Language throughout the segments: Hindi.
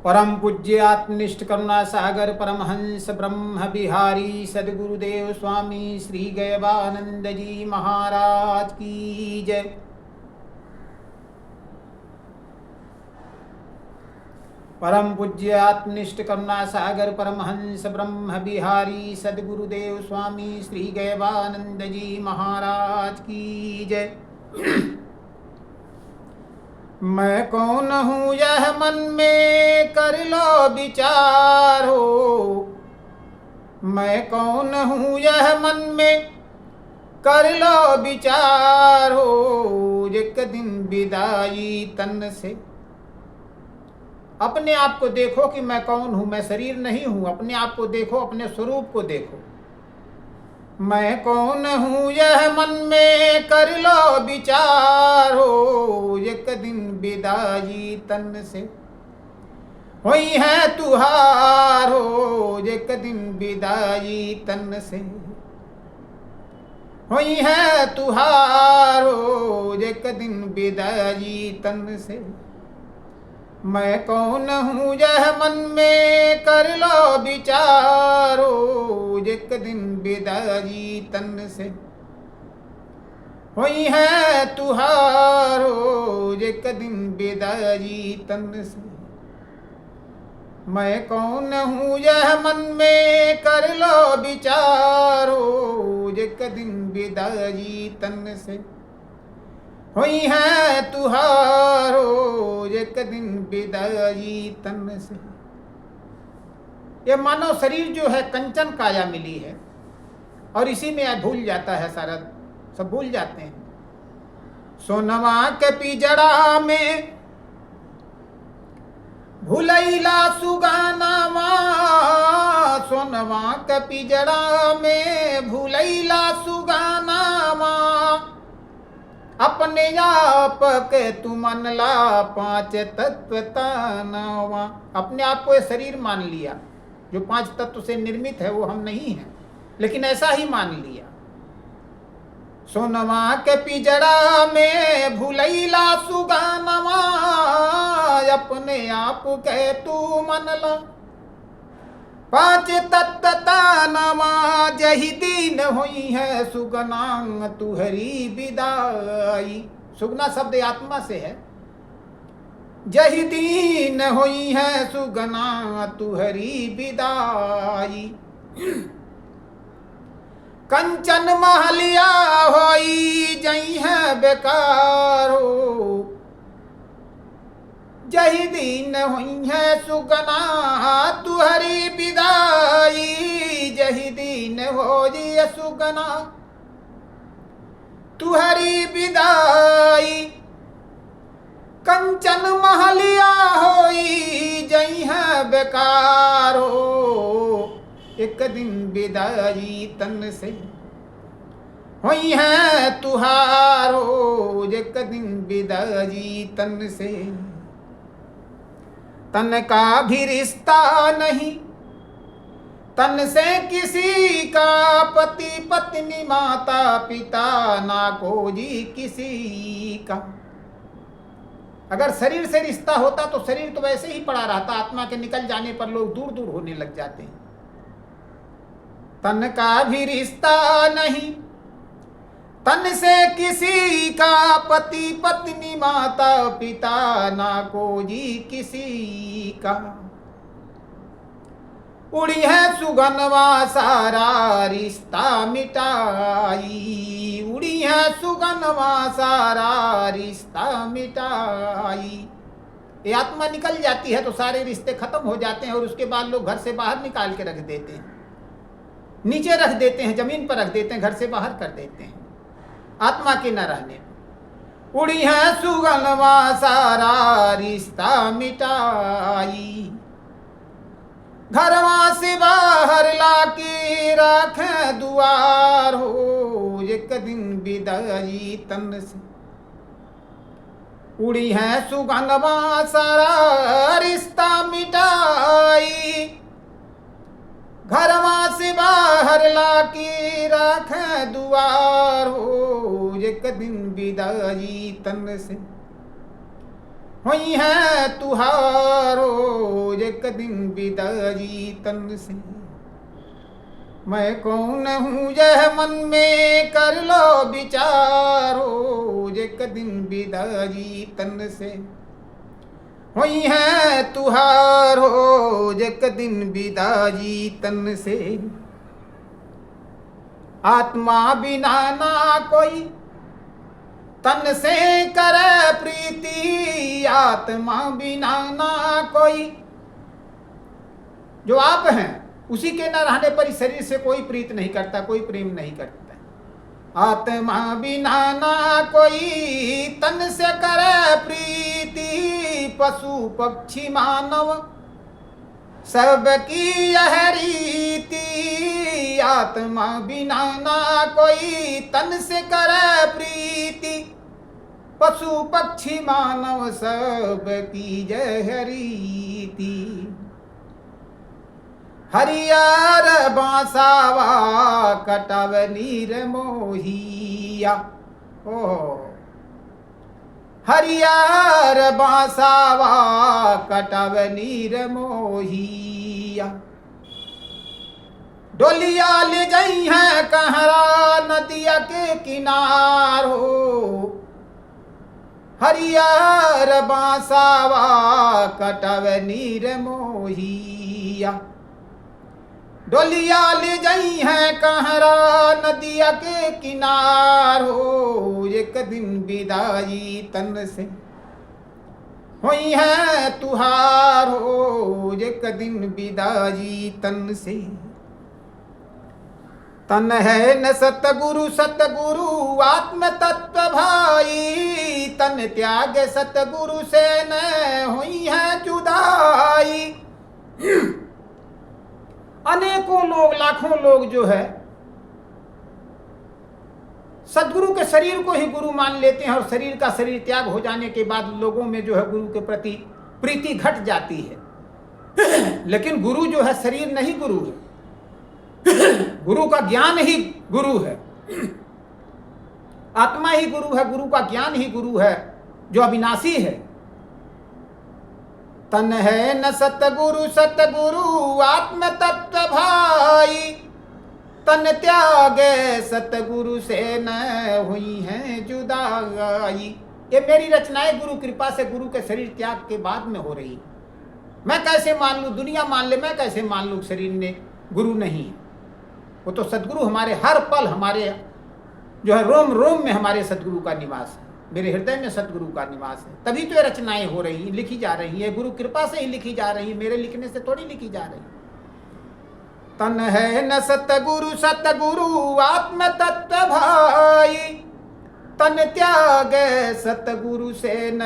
परम पूज्य आत्मनिष्ठ करुणा सागर परमहंस ब्रह्म बिहारी सदगुरुदेव स्वामी श्री गयवानंद जी महाराज की जय। परम पूज्य आत्मनिष्ठ करुणा सागर परमहंस ब्रह्म बिहारी सदगुरुदेव स्वामी श्री गयवानंद जी महाराज की जय। मैं कौन हूँ यह मन में कर लो विचार हो, मैं कौन हूँ यह मन में कर लो विचार हो, एक दिन विदाई तन से। अपने आप को देखो कि मैं कौन हूँ, मैं शरीर नहीं हूँ। अपने आप को देखो, अपने स्वरूप को देखो। मैं कौन हूँ यह मन में कर लो विचार हो, एक दिन विदाई तन से हुई है तुहार हो, एक दिन विदाई तन से हुई है तुहार हो, एक दिन विदाई तन से। मैं कौन हूँ यह मन में कर लो विचारो, एक दिन विदाई तन से हुई है तुहारो, एक दिन विदाई तन से। मैं कौन हूँ यह मन में कर लो विचारो, एक दिन विदाई तन से हुई है तुहारो, एक दिन विदाई तन से। ये मानव शरीर जो है कंचन काया मिली है और इसी में भूल जाता है, सारा सब भूल जाते हैं। सोनवा के पिजड़ा में भूलैला सुगानावा, सोनवा के पिजड़ा में भूलैला सुगानावा। अपने आप के तू मनला पांच तत्व तनावा। अपने आप को शरीर मान लिया, जो पांच तत्व से निर्मित है वो हम नहीं हैं, लेकिन ऐसा ही मान लिया। सोनवा के पिजड़ा में भूलैला सुगानवा, अपने आप के तू मनला पांच तत्व तनावा। जही दीन हुई है सुगना तुहरी विदाई। सुगना शब्द आत्मा से है। जही दीन हुई है सुगना तुहरी विदाई। कंचन महलिया होई जई है बेकार हो, जही दिन हुई है सुगना तुहरी विदाई। जही दिन हो जी सुगना तुहरी विदाई। कंचन महलिया होई जई है बेकार हो, एक दिन विदाई तन से हुई है तुहारो, एक दिन विदाई तन से। तन का भी रिश्ता नहीं तन से किसी का, पति पत्नी माता पिता ना कोई किसी का। अगर शरीर से रिश्ता होता तो शरीर तो वैसे ही पड़ा रहता, आत्मा के निकल जाने पर लोग दूर दूर होने लग जाते हैं। तन का भी रिश्ता नहीं तन से किसी का, पति पत्नी माता पिता ना कोई किसी का। उड़ी है सुगनवा सारा रिश्ता मिटाई, उड़ी है सुगनवा सारा रिश्ता मिटाई। ये आत्मा निकल जाती है तो सारे रिश्ते खत्म हो जाते हैं और उसके बाद लोग घर से बाहर निकाल के रख देते हैं, नीचे रख देते हैं, जमीन पर रख देते हैं, घर से बाहर कर देते हैं आत्मा के न रहने। उड़ी है सुगनवा सारा रिश्ता मिटाई। घरवा से बाहर लाके राखे दुआर हो, एक दिन विदाई तन से। उड़ी है सुगनवा सारा रिश्ता मिटाई। घरवा से बाहर लाके राखे दुआर हो, एक दिन विदाई तन से हुई है तुहारो, दिन विदा जी तन से। मैं कौन हूँ यह मन में कर लो विचारो, एक दिन विदा जी तन से। हुई है तुहारो एक दिन विदा जी तन से। आत्मा बिना ना कोई तन से करे प्रीति, आत्मा बिना ना कोई। जो आप हैं उसी के न रहने पर इस शरीर से कोई प्रीत नहीं करता, कोई प्रेम नहीं करता। आत्मा बिना ना कोई तन से करे प्रीति, पशु पक्षी मानव सबकी यह रीति। आत्मा बिना ना कोई तन से करे प्रीति, पशु पक्षी मानव सबकी यह रीति। हरियर बांसावा कटव नीर मोहिया, ओ हरियर बांसावा कटव नीर मोहिया। डोलिया ले गई है कहरा नदिया के किनारो, हरियर बांसावा कटव नीर मोहिया। डोलिया ले गई है कहरा नदिया के किनारो, एक दिन विदाई तन से। हुई है तुहारो एक दिन विदाई तन से। तन है न सतगुरु सतगुरु आत्म तत्व भाई, तन त्याग सतगुरु से न हुई है जुदाई। अनेकों लोग लाखों लोग जो है सदगुरु के शरीर को ही गुरु मान लेते हैं, और शरीर का शरीर त्याग हो जाने के बाद लोगों में जो है गुरु के प्रति प्रीति घट जाती है। लेकिन गुरु जो है शरीर नहीं गुरु है, गुरु का ज्ञान ही गुरु है। आत्मा ही गुरु है, गुरु का ज्ञान ही गुरु है जो अविनाशी है। तन है न सतगुरु सतगुरु आत्म तत्व भाई, तन त्यागे सतगुरु से न हुई है जुदाई। ये मेरी रचनाएं गुरु कृपा से गुरु के शरीर त्याग के बाद में हो रही। मैं कैसे मान लूं, दुनिया मान ले, मैं कैसे मान लूं शरीर ने गुरु नहीं। वो तो सदगुरु हमारे हर पल, हमारे जो है रोम रोम में हमारे सदगुरु का निवास है, मेरे हृदय में सतगुरु का निवास है। तभी तो ये रचनाएं हो रही, लिखी जा रही है, गुरु कृपा से ही लिखी जा रही, मेरे लिखने से थोड़ी लिखी जा रही। तन है न सतगुरु सतगुरु आत्म तत्व भाई, तन त्याग सतगुरु से न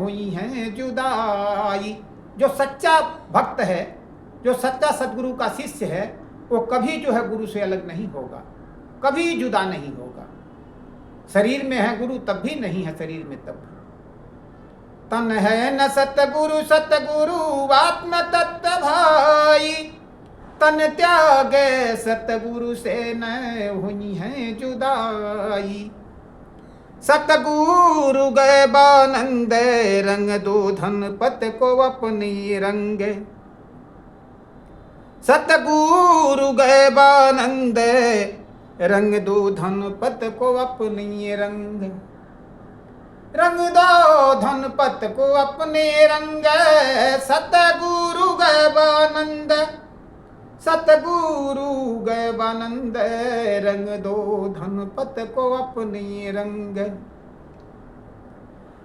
हुई है जुदाई। जो सच्चा भक्त है, जो सच्चा सतगुरु का शिष्य है, वो कभी जो है गुरु से अलग नहीं होगा, कभी जुदा नहीं होगा। शरीर में है गुरु तब भी नहीं है शरीर में तब भी। तन है न सतगुरु सतगुरु आत्म तत्व भाई, तन त्यागे सतगुरु से न हुई है जुदाई। सतगुरु गए बानंद रंग दो धन पत को अपनी रंग। सतगुरु गए बानंद रंग दो धन पत को अपनी रंग। रंग दो धन पत को अपने रंग। सतगुरु गए बानंद, सतगुरु गए बानंद रंग दो धन पत को अपनी रंग।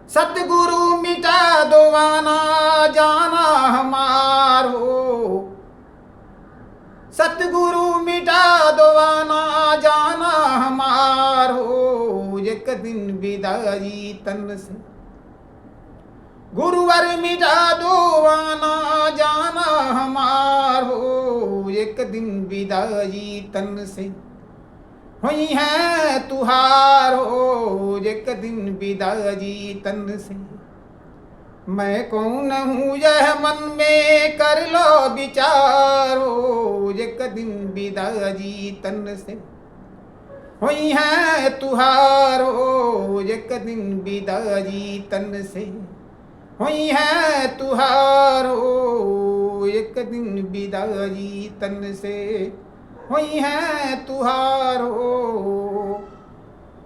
सतगुरु मिटा दो आना जाना हमारो, सतगुरु मिटा दो आना जाना हमारो, एक दिन विदाई तन से। गुरुवर मिटा दो आना जाना हमारो, एक दिन विदाई तन से। हुई है तुहारो एक दिन विदाई तन से। मैं कौन हूँ यह मन में कर लो विचारो, एक दिन विदाई तन से। हुई है तुहारो एक दिन विदाई तन से। हुई है तुहारो एक एक दिन विदाई तन से हुई है तुहारो।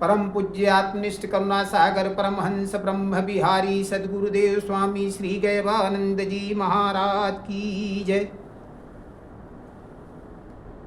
परम पूज्य आत्मनिष्ठ करुणा सागर परमहंस ब्रह्म बिहारी सदगुरुदेव स्वामी श्री गैवानंद जी महाराज की जय।